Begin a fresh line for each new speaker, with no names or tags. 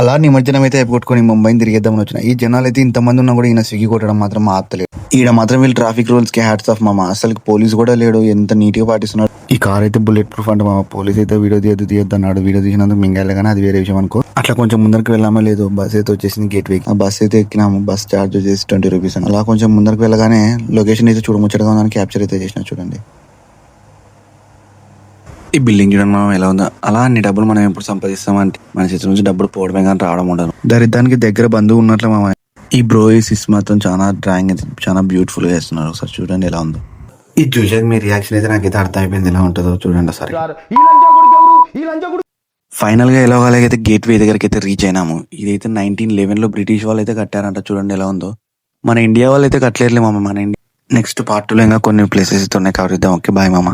అలా నిమజ్జనం అయితే అయిపోగొట్టుకొని ముంబైని తిరిగేద్దామని వచ్చిన. ఈ జనాలు అయితే ఇంతమంది ఉన్నా కూడా ఈయన స్విగ్గీ కొట్టడం మాత్రం ఆపలేదు. ఈడ మాత్రం వీళ్ళు ట్రాఫిక్ రూల్స్ కి హ్యాట్స్ ఆఫ్ మామ. అసలు పోలీస్ కూడా లేడు, ఎంత నీట్ గా పాటిస్తున్నాడు. ఈ కార్ అయితే బుల్లెట్ ప్రూఫ్ అంటే మామ. పోలీస్ అయితే వీడియో తీయద్దు అన్నాడు. వీడియో తీసినందుకు మింగాలి కానీ అది వేరే విషయం అనుకో. అట్లా కొంచెం ముందరికి వెళ్ళామా లేదు, బస్ అయితే వచ్చేసింది గేట్ వే. ఆ బస్ అయితే ఎక్కినాము. బస్ చార్జ్ వచ్చేసి 20 రూపీస్. అలా కొంచెం ముందరికి వెళ్ళగానే లొకేషన్ అయితే చూడముచ్చటగా ఉందని క్యాప్చర్ అయితే చేసిన చూడండి. ఈ బిల్డింగ్ చూడండి మనం ఎలా ఉందో. అలా అన్ని డబ్బులు మనం ఎప్పుడు సంపాదిస్తామంటే మన చేతి నుంచి డబ్బులు పోవడమే కానీ రావడం ఉండదు. దరిద్రానికి దగ్గర బంధువు ఉన్నట్లు మామ. ఈ బ్రో ఈ సిస్ మాత్రం చాలా డ్రాయింగ్ అయితే చాలా బ్యూటిఫుల్ గా వేస్తున్నారు. ఒకసారి చూడండి ఎలా ఉందో. ఇది చూసాక మీ రియాక్షన్ అయితే నాకైతే అర్థమైపోయింది ఎలా ఉంటుందో చూడండి ఒకసారి. ఫైనల్ గా ఎలా అయితే గేట్ వే దగ్గరికి అయితే రీచ్ అయినాము. ఇదైతే 1911 లో బ్రిటిష్ వాళ్ళు అయితే కట్టారంట. చూడండి ఎలా ఉందో. మన ఇండియా వాళ్ళు అయితే కట్టలేరులే మామ. మన ఇండియా నెక్స్ట్ పార్ట్ లో ఇంకా కొన్ని ప్లేసెస్ అయితే ఉన్నాయి. కవర్ చేద్దాం. ఓకే బాయ్ మామ.